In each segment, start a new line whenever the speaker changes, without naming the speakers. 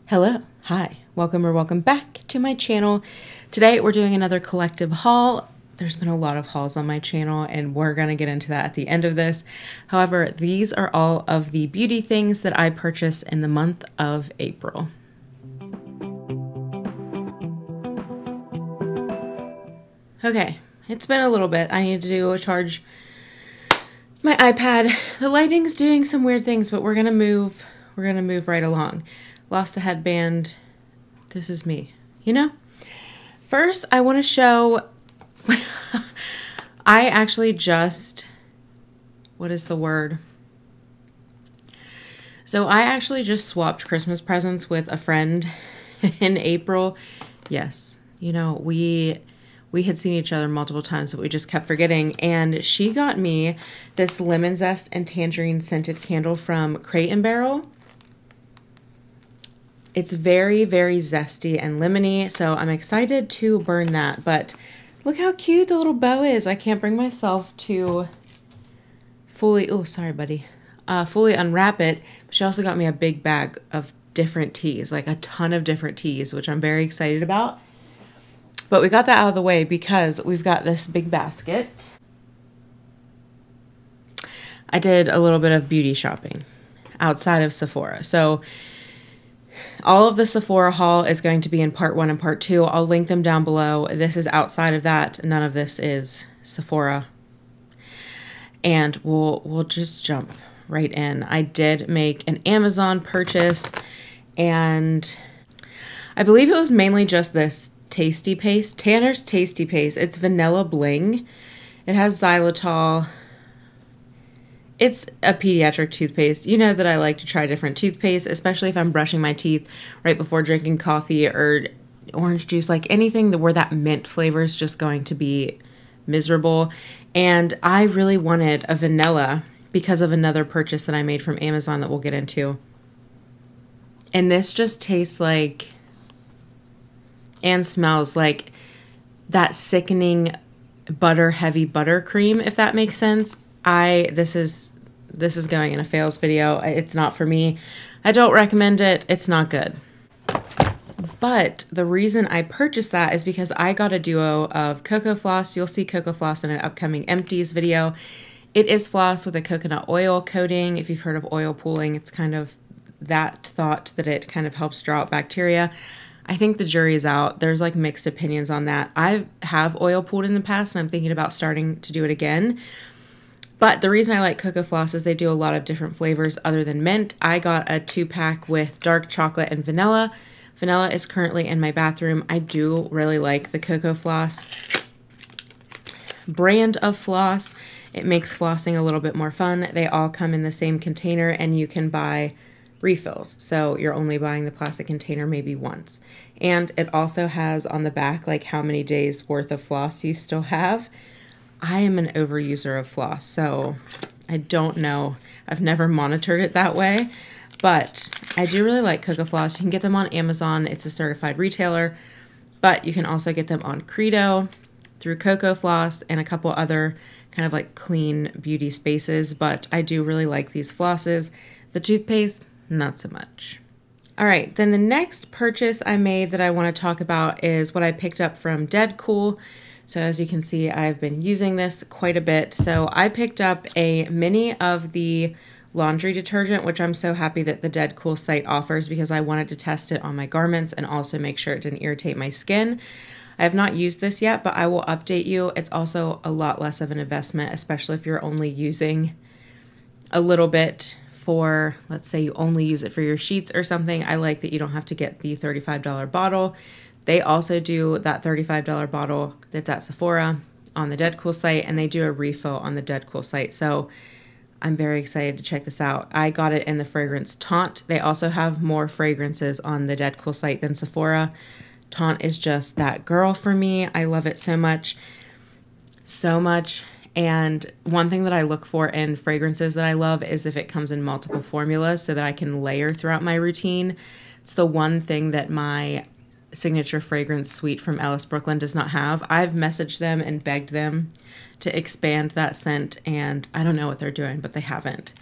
Hello, hi, welcome back to my channel. Today we're doing another collective haul. There's been a lot of hauls on my channel and we're going to get into that at the end of this. However, these are all of the beauty things that I purchased in the month of April. Okay, it's been a little bit. I need to charge my iPad. The lighting's doing some weird things, but we're going to move right along. Lost the headband. This is me, you know? First, I want to show, I actually just, what is the word? So I actually just swapped Christmas presents with a friend in April. Yes, you know, we had seen each other multiple times, but we just kept forgetting. And she got me this lemon zest and tangerine scented candle from Crate & Barrel. It's very, very zesty and lemony, so I'm excited to burn that. But look how cute the little bow is. I can't bring myself to fully, oh, sorry, buddy, fully unwrap it. She also got me a big bag of different teas, like a ton of different teas, which I'm very excited about. But we got that out of the way because we've got this big basket. I did a little bit of beauty shopping outside of Sephora. So all of the Sephora haul is going to be in part 1 and part 2. I'll link them down below. This is outside of that. None of this is Sephora. And we'll just jump right in. I did make an Amazon purchase, and I believe it was mainly just this Tasty Paste, Tanner's Tasty Paste. It's vanilla bling. It has xylitol. It's a pediatric toothpaste. You know that I like to try different toothpaste, especially if I'm brushing my teeth right before drinking coffee or orange juice, like anything where that mint flavor is just going to be miserable. And I really wanted a vanilla because of another purchase that I made from Amazon that we'll get into. And this just tastes like and smells like that sickening butter, heavy buttercream, if that makes sense. This is going in a fails video. It's not for me. I don't recommend it. It's not good. But the reason I purchased that is because I got a duo of Coco Floss. You'll see Coco Floss in an upcoming empties video. It is floss with a coconut oil coating. If you've heard of oil pooling, it's kind of that thought that it kind of helps draw out bacteria. I think the jury is out. There's like mixed opinions on that. I have oil pooled in the past and I'm thinking about starting to do it again. But the reason I like Coco Floss is they do a lot of different flavors other than mint. I got a 2-pack with dark chocolate and vanilla. Vanilla is currently in my bathroom. I do really like the Coco Floss brand of floss. It makes flossing a little bit more fun. They all come in the same container and you can buy refills. So you're only buying the plastic container maybe once. And it also has on the back like how many days worth of floss you still have. I am an overuser of floss, so I don't know. I've never monitored it that way, but I do really like Coco Floss. You can get them on Amazon. It's a certified retailer, but you can also get them on Credo through Coco Floss and a couple other kind of like clean beauty spaces, but I do really like these flosses. The toothpaste, not so much. All right, then the next purchase I made that I want to talk about is what I picked up from Dedcool. So as you can see, I've been using this quite a bit. So I picked up a mini of the laundry detergent, which I'm so happy that the Dedcool site offers because I wanted to test it on my garments and also make sure it didn't irritate my skin. I have not used this yet, but I will update you. It's also a lot less of an investment, especially if you're only using a little bit for, let's say you only use it for your sheets or something. I like that you don't have to get the $35 bottle. They also do that $35 bottle that's at Sephora on the Dedcool site, and they do a refill on the Dedcool site. So I'm very excited to check this out. I got it in the fragrance Taunt. They also have more fragrances on the Dedcool site than Sephora. Taunt is just that girl for me. I love it so much. So much. And one thing that I look for in fragrances that I love is if it comes in multiple formulas so that I can layer throughout my routine. It's the one thing that my signature fragrance suite from Ellis Brooklyn does not have. I've messaged them and begged them to expand that scent, and I don't know what they're doing, but they haven't.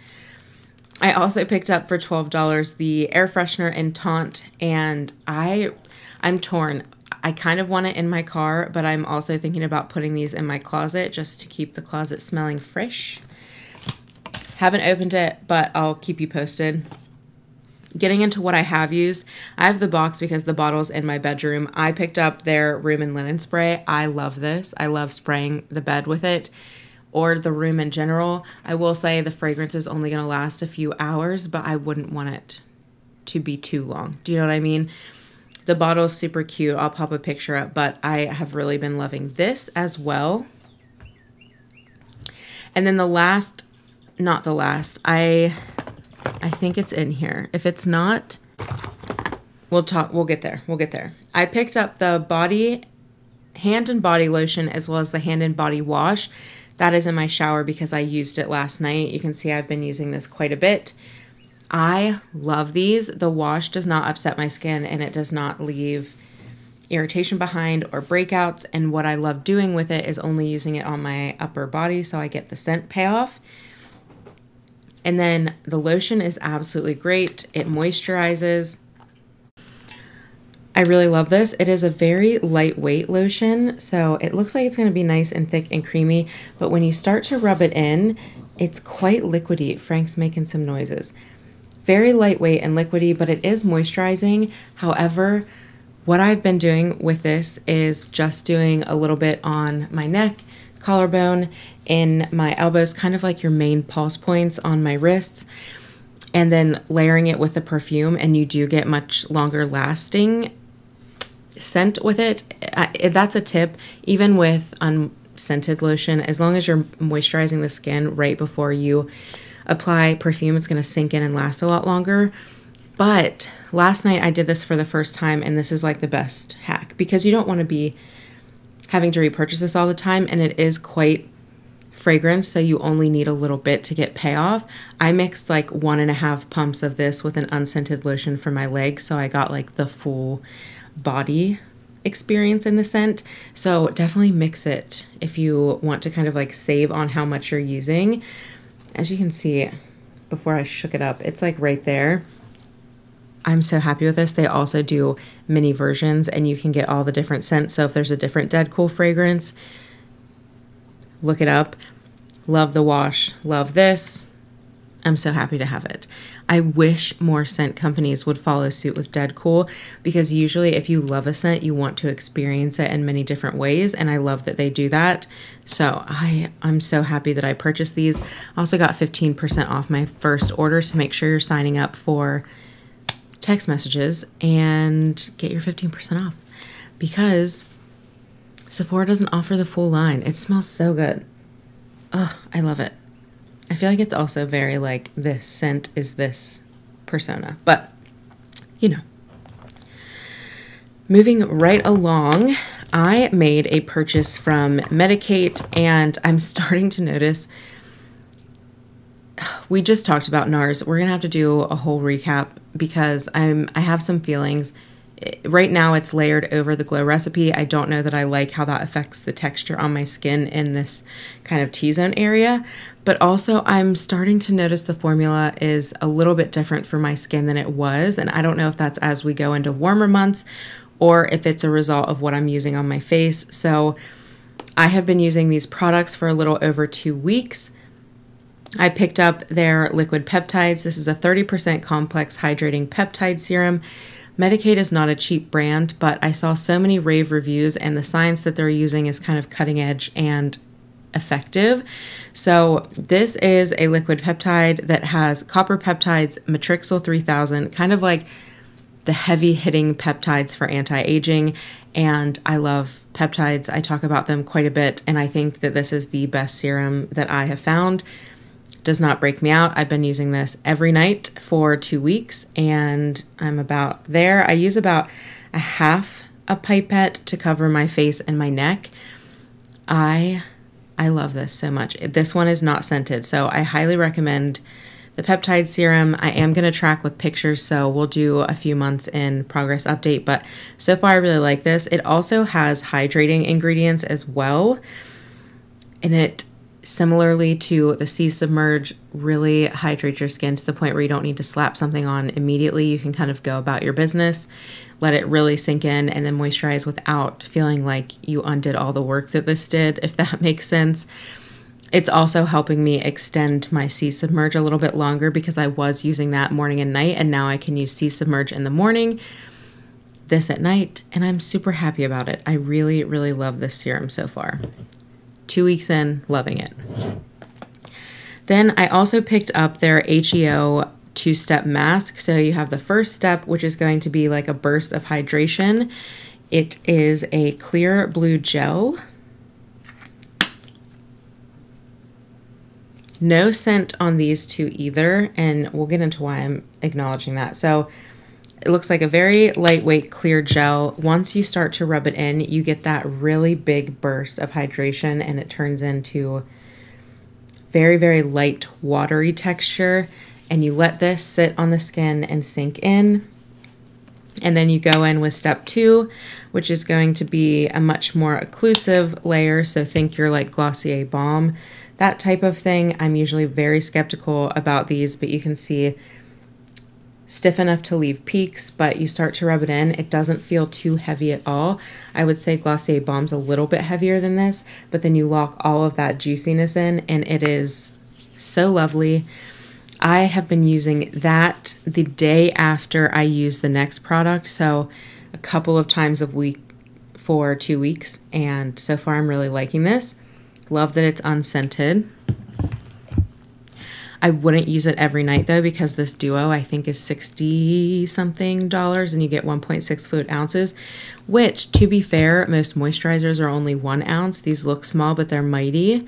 I also picked up for $12 the air freshener in Taunt, and I'm torn. I kind of want it in my car, but I'm also thinking about putting these in my closet just to keep the closet smelling fresh. Haven't opened it, but I'll keep you posted. Getting into what I have used, I have the box because the bottle's in my bedroom. I picked up their room and linen spray. I love this. I love spraying the bed with it, or the room in general. I will say the fragrance is only going to last a few hours, but I wouldn't want it to be too long. Do you know what I mean? The bottle is super cute. I'll pop a picture up, but I have really been loving this as well. And then the last, not the last, I think it's in here. If it's not, we'll get there. I picked up the hand and body lotion as well as the hand and body wash. That is in my shower because I used it last night. You can see I've been using this quite a bit. I love these. The wash does not upset my skin and it does not leave irritation behind or breakouts. And what I love doing with it is only using it on my upper body so I get the scent payoff. And then the lotion is absolutely great. It moisturizes. I really love this. It is a very lightweight lotion, so it looks like it's going to be nice and thick and creamy, but when you start to rub it in, it's quite liquidy. Frank's making some noises. Very lightweight and liquidy, but it is moisturizing. However, what I've been doing with this is just doing a little bit on my neck, collarbone, in my elbows, kind of like your main pulse points on my wrists, and then layering it with the perfume, and you do get much longer lasting scent with it. That's a tip, even with unscented lotion, as long as you're moisturizing the skin right before you apply perfume, it's going to sink in and last a lot longer. But last night I did this for the first time, and this is like the best hack because you don't want to be having to repurchase this all the time, and it is quite fragrance, so you only need a little bit to get payoff. I mixed like 1.5 pumps of this with an unscented lotion for my legs, so I got like the full body experience in the scent. So definitely mix it if you want to kind of like save on how much you're using. As you can see, before I shook it up, it's like right there. I'm so happy with this. They also do mini versions and you can get all the different scents. So if there's a different Dedcool fragrance, look it up. Love the wash. Love this. I'm so happy to have it. I wish more scent companies would follow suit with Dedcool because usually if you love a scent, you want to experience it in many different ways, and I love that they do that. So I'm so happy that I purchased these. I also got 15% off my first order, so make sure you're signing up for text messages and get your 15% off because Sephora doesn't offer the full line. It smells so good. Oh, I love it. I feel like it's also very like this scent is this persona, but you know. Moving right along, I made a purchase from Medik8 and I'm starting to notice, we just talked about NARS. We're going to have to do a whole recap because I have some feelings. Right now it's layered over the Glow Recipe. I don't know that I like how that affects the texture on my skin in this kind of T-zone area. But also I'm starting to notice the formula is a little bit different for my skin than it was. And I don't know if that's as we go into warmer months or if it's a result of what I'm using on my face. So I have been using these products for a little over 2 weeks. I picked up their liquid peptides. This is a 30% complex hydrating peptide serum. Medik8 is not a cheap brand, but I saw so many rave reviews and the science that they're using is kind of cutting edge and effective. So this is a liquid peptide that has copper peptides, Matrixyl 3000, kind of like the heavy hitting peptides for anti-aging. And I love peptides. I talk about them quite a bit. And I think that this is the best serum that I have found. Does not break me out. I've been using this every night for 2 weeks and I'm about there. I use about a half a pipette to cover my face and my neck. I love this so much. This one is not scented, so I highly recommend the peptide serum. I am going to track with pictures, so we'll do a few months in progress update, but so far I really like this. It also has hydrating ingredients as well, and it similarly to the Sea Submerge, really hydrate your skin to the point where you don't need to slap something on immediately. You can kind of go about your business, let it really sink in, and then moisturize without feeling like you undid all the work that this did, if that makes sense. It's also helping me extend my Sea Submerge a little bit longer because I was using that morning and night, and now I can use Sea Submerge in the morning, this at night, and I'm super happy about it. I really, really love this serum so far. 2 weeks in, loving it. Then I also picked up their HEO two-step mask. So you have the first step, which is going to be like a burst of hydration. It is a clear blue gel. No scent on these two either, and we'll get into why I'm acknowledging that. So it looks like a very lightweight clear gel. Once you start to rub it in, you get that really big burst of hydration, and it turns into very, very light, watery texture. And you let this sit on the skin and sink in. And then you go in with step 2, which is going to be a much more occlusive layer. So think your like Glossier balm, that type of thing. I'm usually very skeptical about these, but you can see stiff enough to leave peaks, but you start to rub it in. It doesn't feel too heavy at all. I would say Glossier Balm's a little bit heavier than this, but then you lock all of that juiciness in, and it is so lovely. I have been using that the day after I use the next product, so a couple of times a week for 2 weeks, and so far I'm really liking this. Love that it's unscented. I wouldn't use it every night though, because this duo I think is $60 something, and you get 1.6 fluid ounces, which, to be fair, most moisturizers are only 1 ounce. These look small, but they're mighty.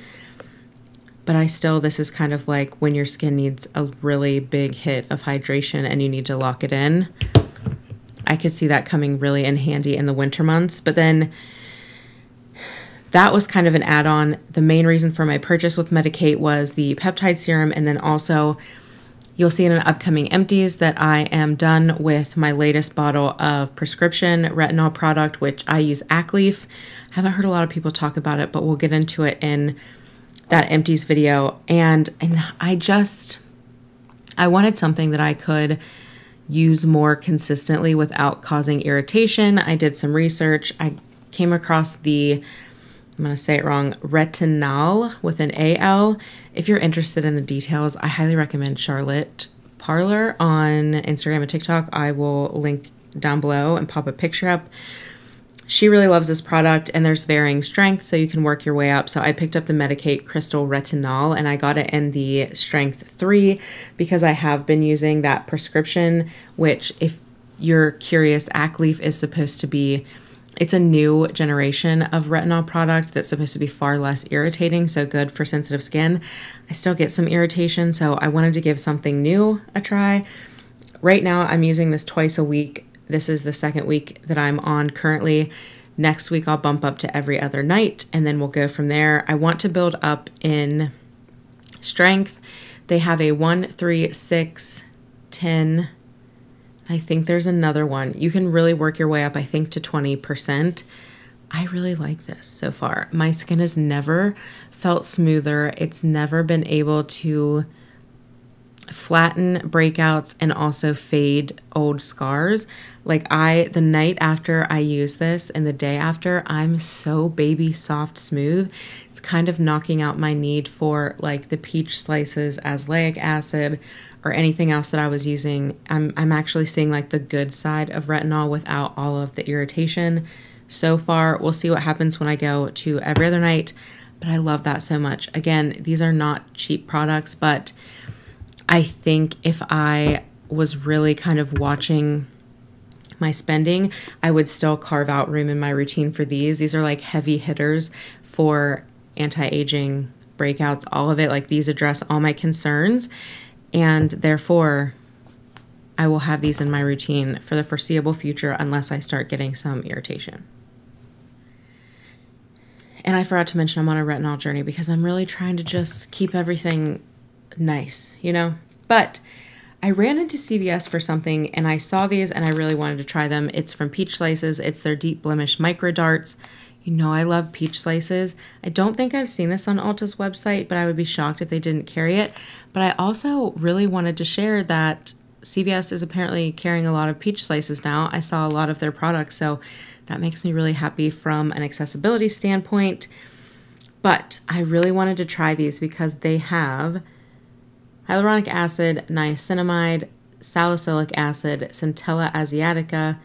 But this is kind of like when your skin needs a really big hit of hydration and you need to lock it in. I could see that coming really in handy in the winter months. But then that was kind of an add-on. The main reason for my purchase with Medik8 was the Peptide Serum, and then also you'll see in an upcoming empties that I am done with my latest bottle of prescription retinol product, which I use Acleaf. I haven't heard a lot of people talk about it, but we'll get into it in that empties video. And I wanted something that I could use more consistently without causing irritation. I did some research. I came across I'm going to say it wrong, Retinal with an AL. If you're interested in the details, I highly recommend Charlotte Parlor on Instagram and TikTok. I will link down below and pop a picture up. She really loves this product, and there's varying strengths, so you can work your way up. So I picked up the Medik8 Crystal Retinal, and I got it in the strength 3 because I have been using that prescription, which, if you're curious, Acleaf is supposed to be, it's a new generation of retinol product that's supposed to be far less irritating, so good for sensitive skin. I still get some irritation, so I wanted to give something new a try. Right now, I'm using this twice a week. This is the 2nd week that I'm on currently. Next week, I'll bump up to every other night, and then we'll go from there. I want to build up in strength. They have a 1, 3, 6, 10. I think there's another one. You can really work your way up, I think, to 20%. I really like this so far. My skin has never felt smoother. It's never been able to flatten breakouts and also fade old scars. Like the night after I use this and the day after, I'm so baby soft smooth. It's kind of knocking out my need for like the peach slices, azelaic acid, or anything else that I was using. I'm actually seeing like the good side of retinol without all of the irritation so far. We'll see what happens when I go to every other night, but I love that so much. Again, these are not cheap products, but I think if I was really kind of watching my spending, I would still carve out room in my routine for these. These are like heavy hitters for anti-aging, breakouts, all of it. Like, these address all my concerns, and therefore I will have these in my routine for the foreseeable future unless I start getting some irritation. And I forgot to mention I'm on a retinol journey because I'm really trying to just keep everything nice, you know? But I ran into CVS for something and I saw these and I really wanted to try them. It's from Peach Slices. It's their Deep Blemish Microdarts. You know I love peach slices. I don't think I've seen this on Ulta's website, but I would be shocked if they didn't carry it. But I also really wanted to share that CVS is apparently carrying a lot of peach slices now. I saw a lot of their products, so that makes me really happy from an accessibility standpoint. But I really wanted to try these because they have hyaluronic acid, niacinamide, salicylic acid, Centella asiatica,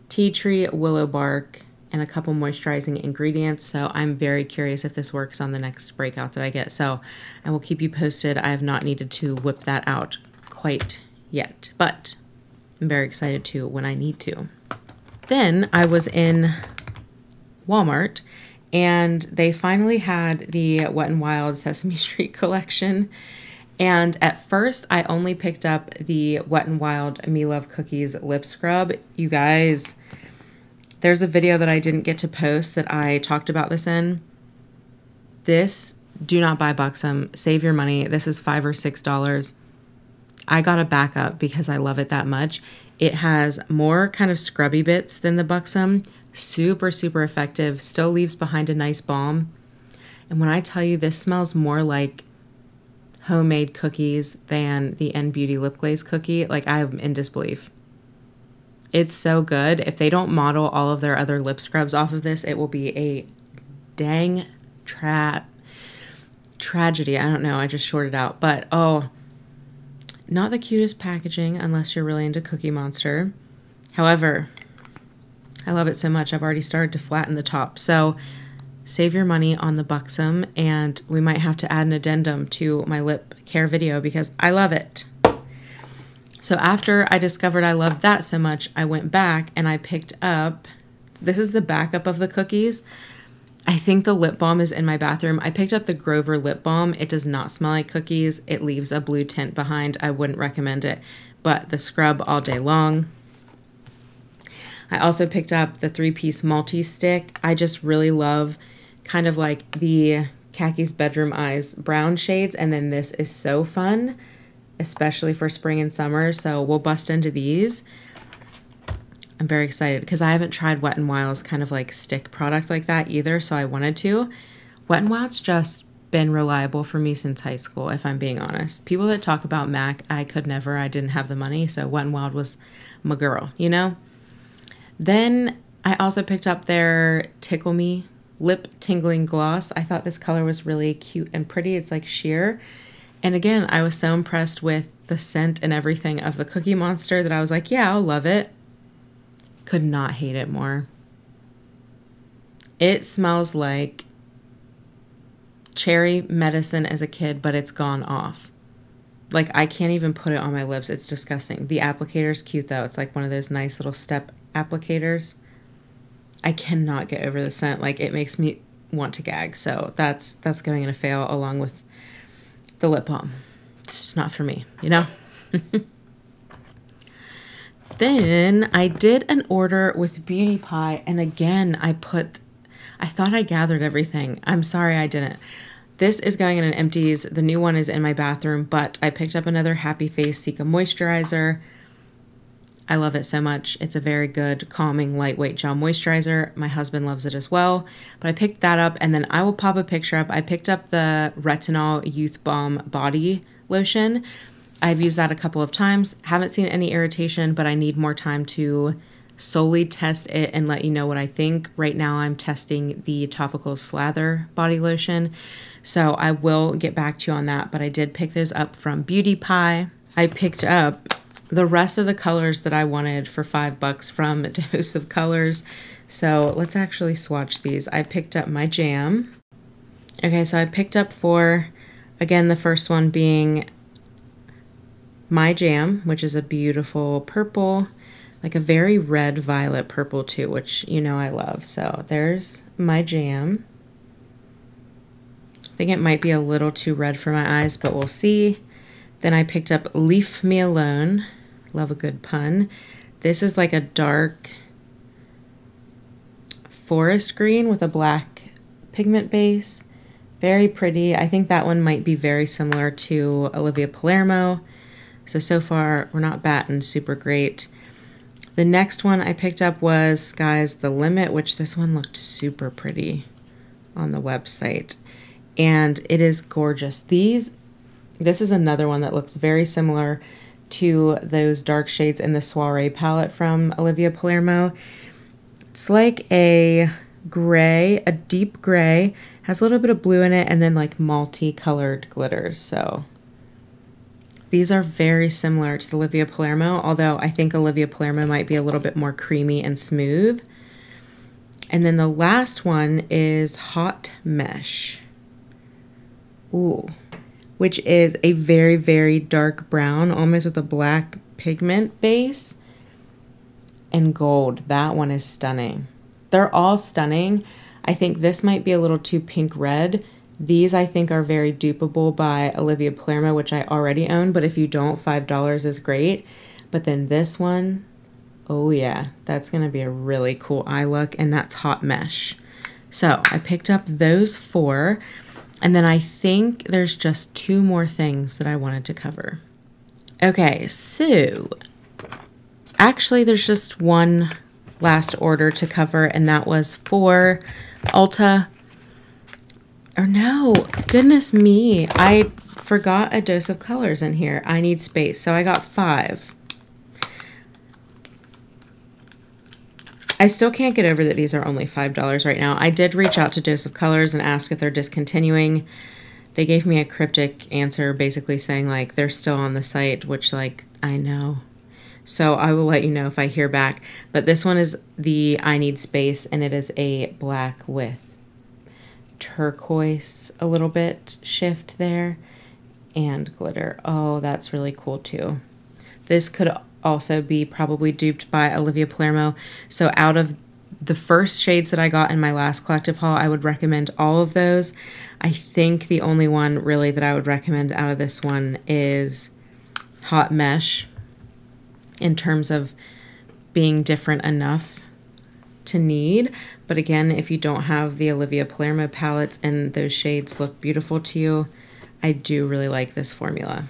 tea tree, willow bark, and a couple moisturizing ingredients. So I'm very curious if this works on the next breakout that I get. So I will keep you posted. I have not needed to whip that out quite yet, but I'm very excited to when I need to. Then I was in Walmart and they finally had the Wet n Wild Sesame Street collection. And at first I only picked up the Wet n Wild Me Love Cookies lip scrub. You guys, there's a video that I didn't get to post that I talked about this in. This, do not buy Buxom. Save your money. This is $5 or $6. I got a backup because I love it that much. It has more kind of scrubby bits than the Buxom. Super, super effective. Still leaves behind a nice balm. And when I tell you this smells more like homemade cookies than the N Beauty Lip Glaze cookie, like I'm in disbelief. It's so good. If they don't model all of their other lip scrubs off of this, it will be a dang tragedy. I don't know. I just shorted out. But, oh, not the cutest packaging unless you're really into Cookie Monster. However, I love it so much. I've already started to flatten the top. So save your money on the Buxom, and we might have to add an addendum to my lip care video because I love it. So after I discovered I loved that so much, I went back and I picked up, this is the backup of the cookies. I think the lip balm is in my bathroom. I picked up the Grover lip balm. It does not smell like cookies. It leaves a blue tint behind. I wouldn't recommend it, but the scrub all day long. I also picked up the 3-piece multi-stick. I just really love kind of like the Khakis Bedroom Eyes brown shades, and then this is so fun, especially for spring and summer, so we'll bust into these. I'm very excited because I haven't tried Wet n Wild's kind of like stick product like that either, so I wanted to. Wet n Wild's just been reliable for me since high school, if I'm being honest. People that talk about MAC, I could never. I didn't have the money, so Wet n Wild was my girl, you know? Then I also picked up their Tickle Me Lip Tingling Gloss. I thought this color was really cute and pretty. It's like sheer. And again, I was so impressed with the scent and everything of the Cookie Monster that I was like, yeah, I'll love it. Could not hate it more. It smells like cherry medicine as a kid, but it's gone off. Like, I can't even put it on my lips. It's disgusting. The applicator's cute, though. It's like one of those nice little step applicators. I cannot get over the scent. Like, it makes me want to gag. So that's going in a fail along with the lip balm. It's just not for me, you know? Then I did an order with Beautypie, and again, I thought I gathered everything. I'm sorry I didn't. This is going in an empties. The new one is in my bathroom, but I picked up another Happy Face Cica moisturizer. I love it so much. It's a very good, calming, lightweight gel moisturizer. My husband loves it as well. But I picked that up, and then I will pop a picture up. I picked up the Retinal Youthbomb body lotion. I've used that a couple of times. Haven't seen any irritation, but I need more time to solely test it and let you know what I think. Right now I'm testing the topical slather body lotion, so I will get back to you on that, but I did pick those up from Beautypie. I picked up the rest of the colors that I wanted for $5 from Dose of Colors, so let's actually swatch these. I picked up my jam. Okay, so I picked up for, again, the first one being My Jam, which is a beautiful purple, like a very red violet purple too, which you know I love. So there's My Jam. I think it might be a little too red for my eyes, but we'll see. Then I picked up Leave Me Alone. Love a good pun. This is like a dark forest green with a black pigment base. Very pretty. I think that one might be very similar to Olivia Palermo. So far, we're not batting super great. The next one I picked up was Sky's the Limit, which this one looked super pretty on the website. And it is gorgeous. This is another one that looks very similar to those dark shades in the Soiree palette from Olivia Palermo. It's like a gray, a deep gray, has a little bit of blue in it, and then like multi-colored glitters. So these are very similar to the Olivia Palermo, although I think Olivia Palermo might be a little bit more creamy and smooth. And then the last one is Hot Mesh. Ooh. Which is a very, very dark brown, almost with a black pigment base. And gold. That one is stunning. They're all stunning. I think this might be a little too pink red. These I think are very dupeable by Olivia Palermo, which I already own. But if you don't, $5 is great. But then this one, oh yeah, that's going to be a really cool eye look. And that's Hot Mesh. So I picked up those 4. And then I think there's just 2 more things that I wanted to cover. Okay, so actually there's just one last order to cover, and that was for Ulta. Or no, goodness me, I forgot a dose of colors in here. I need space, so I got 5. I still can't get over that these are only $5 right now. I did reach out to Dose of Colors and ask if they're discontinuing. They gave me a cryptic answer basically saying like they're still on the site, which like I know. So I will let you know if I hear back. But this one is the I Need Space, and it is a black with turquoise, a little bit shift there, and glitter. Oh, that's really cool too. This could also be probably duped by Olivia Palermo. So out of the first shades that I got in my last collective haul, I would recommend all of those. I think the only one really that I would recommend out of this one is Hot Mesh, in terms of being different enough to need. But again, if you don't have the Olivia Palermo palettes and those shades look beautiful to you, I do really like this formula.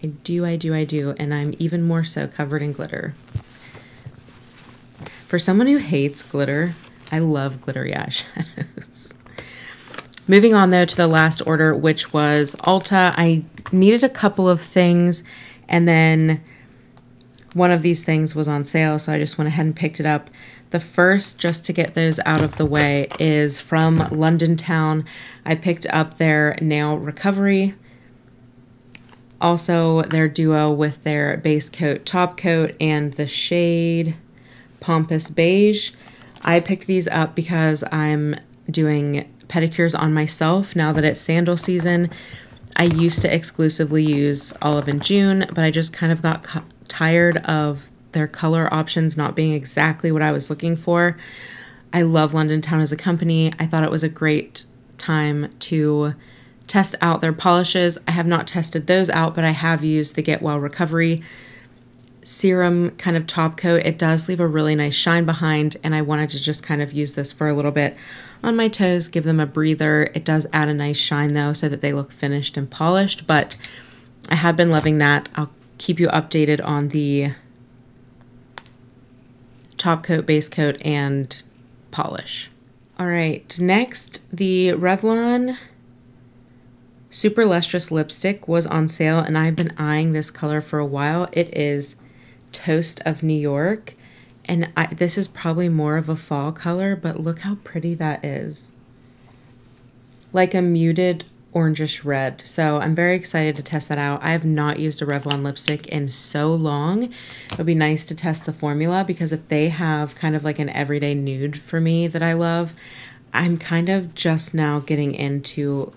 I do, and I'm even more so covered in glitter. For someone who hates glitter, I love glittery eyeshadows. Moving on though to the last order, which was Ulta. I needed a couple of things, and then one of these things was on sale, so I just went ahead and picked it up. The first, just to get those out of the way, is from Londontown. I picked up their Nail Recovery. Also, their duo with their base coat, top coat, and the shade Pampas Beige. I picked these up because I'm doing pedicures on myself now that it's sandal season. I used to exclusively use Olive and June, but I just kind of got tired of their color options not being exactly what I was looking for. I love Londontown as a company. I thought it was a great time to test out their polishes. I have not tested those out, but I have used the Get Well Recovery Serum kind of top coat. It does leave a really nice shine behind, and I wanted to just kind of use this for a little bit on my toes, give them a breather. It does add a nice shine though, so that they look finished and polished, but I have been loving that. I'll keep you updated on the top coat, base coat, and polish. All right, next, the Revlon Super Lustrous Lipstick was on sale, and I've been eyeing this color for a while. It is Toast of New York, and this is probably more of a fall color, but look how pretty that is. Like a muted orangish red. So I'm very excited to test that out. I have not used a Revlon lipstick in so long. It would be nice to test the formula, because if they have kind of like an everyday nude for me that I love, I'm kind of just now getting into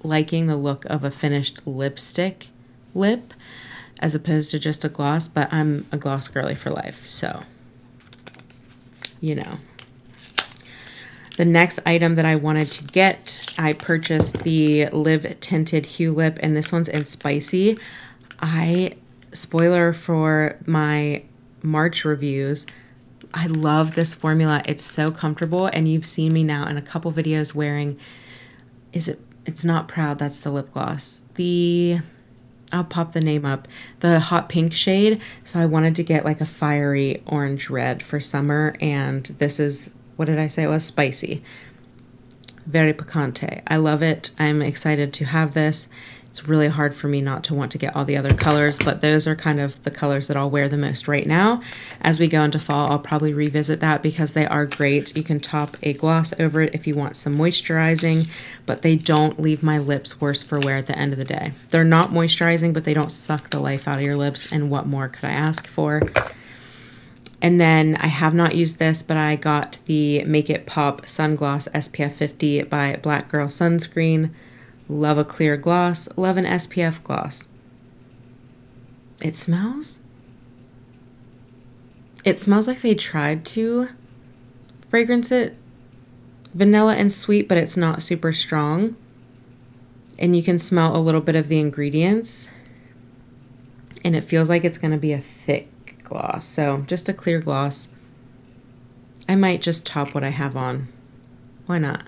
liking the look of a finished lipstick lip as opposed to just a gloss, but I'm a gloss girly for life, so you know. The next item that I wanted to get, I purchased the Live Tinted Huelip, and this one's in Spicy. Spoiler for my March reviews, I love this formula. It's so comfortable, and you've seen me now in a couple videos wearing, it's not Proud, that's the lip gloss. The I'll pop the name up, the hot pink shade. So I wanted to get like a fiery orange red for summer, and this is, what did I say it was? Spicy. Very picante. I love it. I'm excited to have this. It's really hard for me not to want to get all the other colors, but those are kind of the colors that I'll wear the most right now. As we go into fall, I'll probably revisit that because they are great. You can top a gloss over it if you want some moisturizing, but they don't leave my lips worse for wear at the end of the day. They're not moisturizing, but they don't suck the life out of your lips, and what more could I ask for? And then I have not used this, but I got the Make It Pop Sun Gloss SPF 50 by Black Girl Sunscreen. Love a clear gloss, love an SPF gloss. It smells like they tried to fragrance it vanilla and sweet, but it's not super strong. And you can smell a little bit of the ingredients. And it feels like it's going to be a thick gloss. So just a clear gloss. I might just top what I have on. Why not?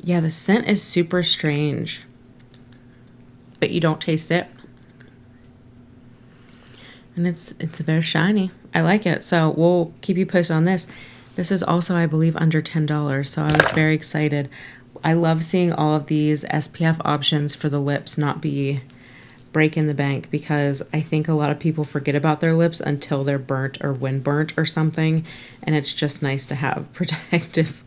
Yeah, the scent is super strange, but you don't taste it. And it's very shiny. I like it. So we'll keep you posted on this. This is also, I believe, under $10. So I was very excited. I love seeing all of these SPF options for the lips not be breaking the bank, because I think a lot of people forget about their lips until they're burnt or wind burnt or something. And it's just nice to have protective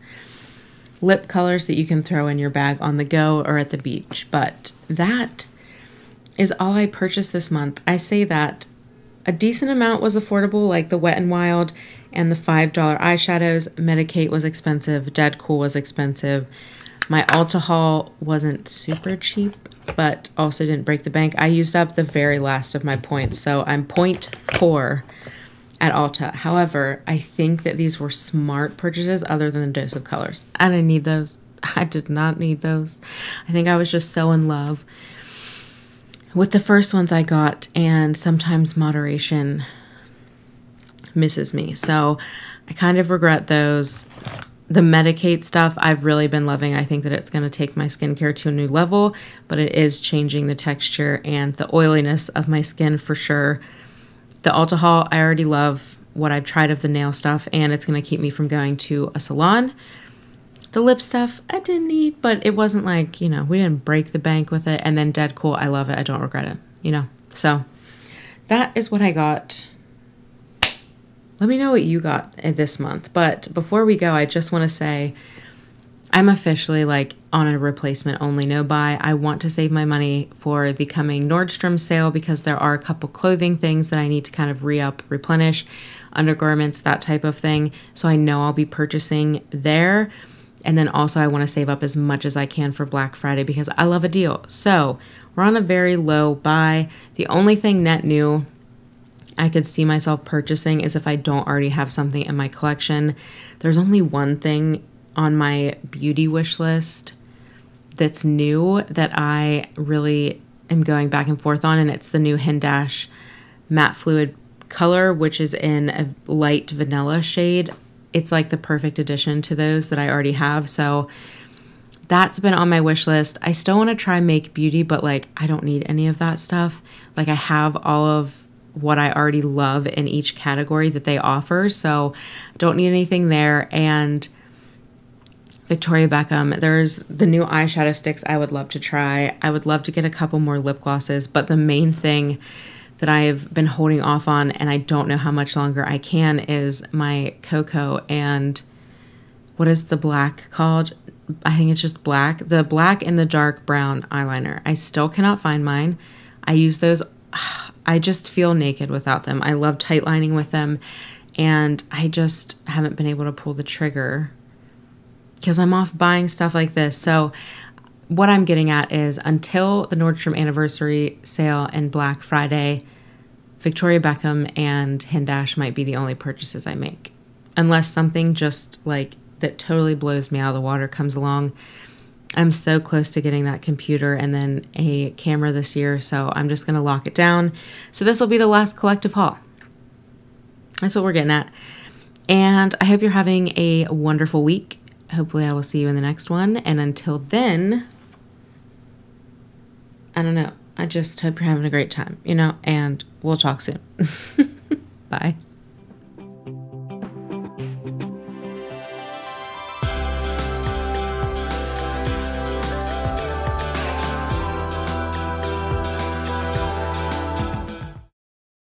lip colors that you can throw in your bag on the go or at the beach. But that is all I purchased this month. I say that a decent amount was affordable, like the Wet n Wild and the $5 eyeshadows. Medik8 was expensive. Dedcool was expensive. My Ulta haul wasn't super cheap, but also didn't break the bank. I used up the very last of my points, so I'm point poor at Ulta. However, I think that these were smart purchases other than the dose of colors. I didn't need those. I did not need those. I think I was just so in love with the first ones I got, and sometimes moderation misses me. So I kind of regret those. The Medik8 stuff I've really been loving. I think that it's going to take my skincare to a new level, but it is changing the texture and the oiliness of my skin for sure. The Ulta haul, I already love what I've tried of the nail stuff, and it's going to keep me from going to a salon. The lip stuff, I didn't need, but it wasn't like, you know, we didn't break the bank with it. And then Dedcool, I love it. I don't regret it, you know. So that is what I got. Let me know what you got this month. But before we go, I just want to say I'm officially like on a replacement only no buy. I want to save my money for the coming Nordstrom sale because there are a couple clothing things that I need to kind of re-up, replenish, undergarments, that type of thing. So I know I'll be purchasing there. And then also I want to save up as much as I can for Black Friday because I love a deal. So we're on a very low buy. The only thing net new I could see myself purchasing is if I don't already have something in my collection. There's only one thing on my beauty wish list that's new that I really am going back and forth on, and it's the new Hindash Matte Fluid color, which is in a light vanilla shade. It's like the perfect addition to those that I already have, so that's been on my wish list. I still want to try Make Beauty, but like I don't need any of that stuff. Like I have all of what I already love in each category that they offer, so don't need anything there. And Victoria Beckham, there's the new eyeshadow sticks I would love to try. I would love to get a couple more lip glosses, but the main thing that I've been holding off on, and I don't know how much longer I can, is my Coco and what is the black called? I think it's just black. The black and the dark brown eyeliner. I still cannot find mine. I use those. I just feel naked without them. I love tight lining with them, and I just haven't been able to pull the trigger because I'm off buying stuff like this. So what I'm getting at is until the Nordstrom anniversary sale and Black Friday, Victoria Beckham and Hindash might be the only purchases I make. Unless something just like that totally blows me out of the water comes along. I'm so close to getting that computer and then a camera this year, so I'm just going to lock it down. So this will be the last collective haul. That's what we're getting at. And I hope you're having a wonderful week. hopefully I will see you in the next one. And until then, I don't know. I just hope you're having a great time, you know, and we'll talk soon. Bye.